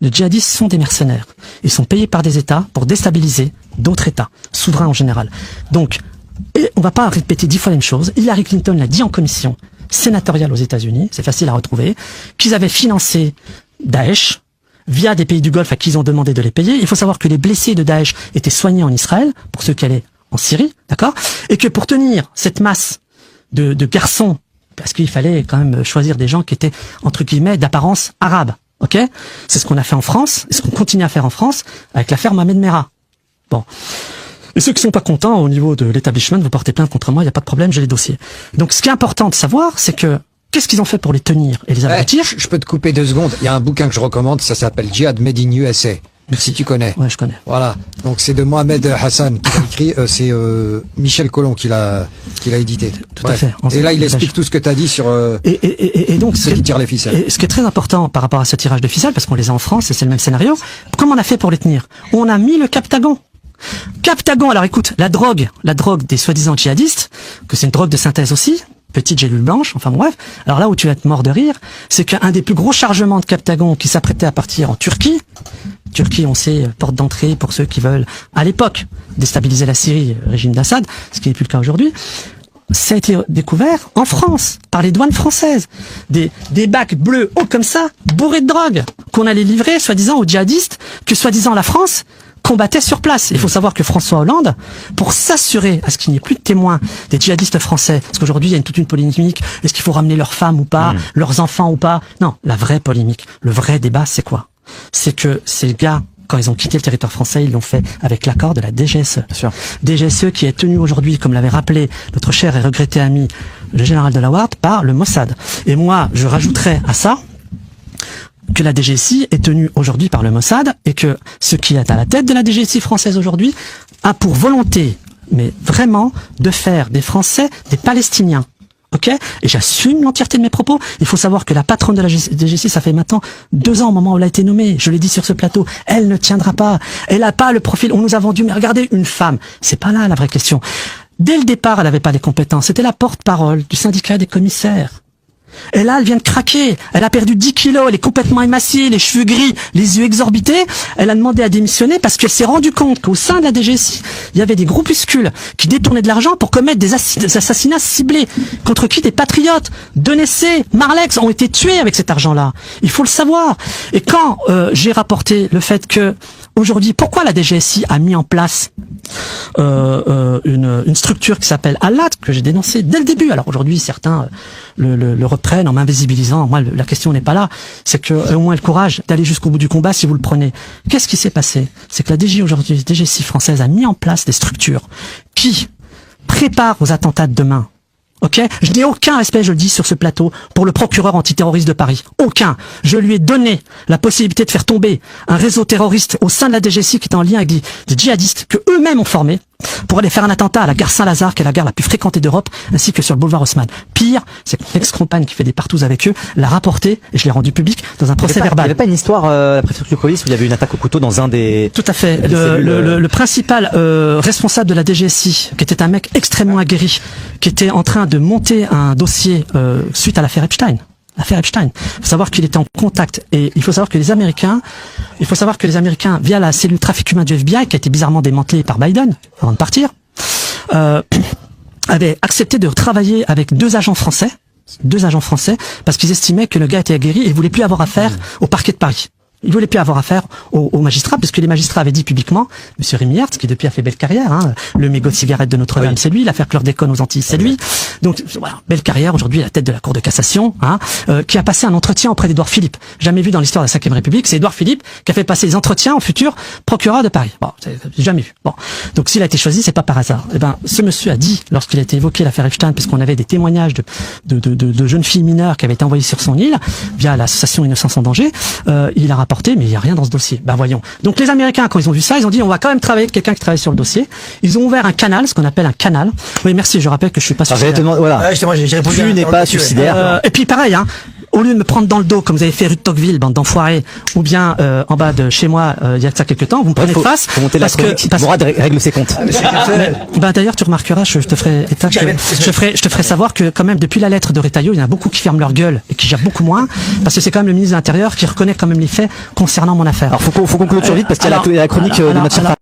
Les djihadistes sont des mercenaires. Ils sont payés par des États pour déstabiliser d'autres États, souverains en général. Donc, et on va pas répéter 10 fois la même chose. Hillary Clinton l'a dit en commission sénatoriale aux États-Unis, c'est facile à retrouver, qu'ils avaient financé Daesh via des pays du Golfe à qui ils ont demandé de les payer. Il faut savoir que les blessés de Daesh étaient soignés en Israël, pour ceux qui allaient en Syrie, d'accord? Et que pour tenir cette masse de garçons, parce qu'il fallait quand même choisir des gens qui étaient, entre guillemets, d'apparence arabe, ok? C'est ce qu'on a fait en France, et ce qu'on continue à faire en France, avec l'affaire Mohamed Merah. Bon. Et ceux qui sont pas contents au niveau de l'établissement, vous portez plainte contre moi, il n'y a pas de problème, j'ai les dossiers. Donc ce qui est important de savoir, c'est que qu'est-ce qu'ils ont fait pour les tenir et les abrutir? Je peux te couper 2 secondes. Il y a un bouquin que je recommande, ça s'appelle Jihad Made in USA. Si tu connais. Ouais, je connais. Voilà. Donc c'est de Mohamed Hassan qui l'a écrit. C'est Michel Collomb qui l'a édité. Tout à fait. Et là, il explique tout ce que tu as dit sur et donc ceux qui tirent les ficelles. Et ce qui est très important par rapport à ce tirage de ficelles, parce qu'on les a en France et c'est le même scénario. Comment on a fait pour les tenir? On a mis le Captagon. Captagon, alors écoute, la drogue des soi-disant djihadistes, que c'est une drogue de synthèse aussi, petite gélule blanche, enfin bref. Alors là où tu vas être mort de rire, c'est qu'un des plus gros chargements de Captagon qui s'apprêtait à partir en Turquie, on sait, porte d'entrée pour ceux qui veulent, à l'époque, déstabiliser la Syrie, régime d'Assad, ce qui n'est plus le cas aujourd'hui, ça a été découvert en France, par les douanes françaises. Des bacs bleus hauts comme ça, bourrés de drogue, qu'on allait livrer, soi-disant, aux djihadistes, que soi-disant la France combattait sur place. Il faut savoir que François Hollande, pour s'assurer à ce qu'il n'y ait plus de témoins des djihadistes français, parce qu'aujourd'hui il y a toute une polémique, est-ce qu'il faut ramener leurs femmes ou pas, leurs enfants ou pas? Non, la vraie polémique, le vrai débat, c'est quoi? C'est que ces gars, quand ils ont quitté le territoire français, ils l'ont fait avec l'accord de la DGSE. Bien sûr. DGSE qui est tenue aujourd'hui, comme l'avait rappelé notre cher et regretté ami, le général de la Ward, par le Mossad. Et moi, je rajouterais à ça que la DGSI est tenue aujourd'hui par le Mossad et que ce qui est à la tête de la DGSI française aujourd'hui a pour volonté, mais vraiment, de faire des Français des Palestiniens. Ok? Et j'assume l'entièreté de mes propos. Il faut savoir que la patronne de la DGSI, ça fait maintenant 2 ans au moment où elle a été nommée. Je l'ai dit sur ce plateau. Elle ne tiendra pas. Elle n'a pas le profil. On nous a vendu, mais regardez, une femme. C'est pas là la vraie question. Dès le départ, elle n'avait pas les compétences. C'était la porte-parole du syndicat des commissaires. Et là, elle vient de craquer. Elle a perdu 10 kilos, elle est complètement émaciée, les cheveux gris, les yeux exorbités. Elle a demandé à démissionner parce qu'elle s'est rendue compte qu'au sein de la DGSI, il y avait des groupuscules qui détournaient de l'argent pour commettre des assassinats ciblés. Contre qui? Des patriotes. Denessé, Marlex ont été tués avec cet argent-là. Il faut le savoir. Et quand j'ai rapporté le fait que aujourd'hui, pourquoi la DGSI a mis en place une structure qui s'appelle Al-Lat, que j'ai dénoncé dès le début. Alors aujourd'hui, certains le reprennent en m'invisibilisant. Moi, la question n'est pas là. C'est que au moins le courage d'aller jusqu'au bout du combat si vous le prenez. Qu'est-ce qui s'est passé? C'est que la DGSI française a mis en place des structures qui préparent aux attentats de demain. Ok? Je n'ai aucun respect, je le dis sur ce plateau, pour le procureur antiterroriste de Paris. Aucun. Je lui ai donné la possibilité de faire tomber un réseau terroriste au sein de la DGSI qui est en lien avec des djihadistes que eux-mêmes ont formés pour aller faire un attentat à la gare Saint-Lazare, qui est la gare la plus fréquentée d'Europe, ainsi que sur le boulevard Haussmann. Pire, c'est que mon ex-compagne qui fait des partous avec eux l'a rapporté, et je l'ai rendu public dans un procès verbal. Il n'y avait pas une histoire à la préfecture de police où il y avait une attaque au couteau dans un des... Tout à fait. Le principal responsable de la DGSI, qui était un mec extrêmement aguerri, qui était en train de monter un dossier suite à l'affaire Epstein. Il faut savoir qu'il était en contact, et il faut savoir que les Américains, via la cellule trafic humain du FBI, qui a été bizarrement démantelée par Biden avant de partir, avaient accepté de travailler avec 2 agents français, parce qu'ils estimaient que le gars était aguerri et voulaient plus avoir affaire au parquet de Paris. Il voulait plus avoir affaire aux magistrats, puisque les magistrats avaient dit publiquement, monsieur Rémy Hertz, qui depuis a fait belle carrière, hein, le mégot de cigarette de Notre-Dame, c'est lui, l'affaire chlordécone aux Antilles, c'est lui. Donc, voilà, belle carrière, aujourd'hui à la tête de la Cour de cassation, hein, qui a passé un entretien auprès d'Édouard Philippe. Jamais vu dans l'histoire de la Ve République, c'est Édouard Philippe qui a fait passer les entretiens au futur procureur de Paris. Bon, c'est jamais vu. Bon. Donc, s'il a été choisi, c'est pas par hasard. Eh ben, ce monsieur a dit, lorsqu'il a été évoqué l'affaire Epstein, puisqu'on avait des témoignages de jeunes filles mineures qui avaient été envoyées sur son île, via l'association Innocence en danger, il a rapporté, mais il n'y a rien dans ce dossier. Ben voyons. Donc les Américains, quand ils ont vu ça, ils ont dit on va quand même travailler avec quelqu'un qui travaille sur le dossier. Ils ont ouvert un canal, ce qu'on appelle un canal. Oui, merci, je rappelle que je suis pas suicidaire. Voilà. J'ai répondu. Tu n'es pas suicidaire. Et puis pareil, hein, au lieu de me prendre dans le dos comme vous avez fait rue de Tocqueville, bande d'enfoirés, ou bien en bas de chez moi il y a de ça quelques temps, vous me prenez de face. Faut monter la chronique. Mourad règle ses comptes. D'ailleurs, tu remarqueras, je te ferai savoir que quand même depuis la lettre de Retailleau, il y en a beaucoup qui ferment leur gueule et qui gèrent beaucoup moins, parce que c'est quand même le ministre de l'Intérieur qui reconnaît quand même les faits concernant mon affaire. Alors faut qu'on clôture vite parce qu'il y a la chronique de notre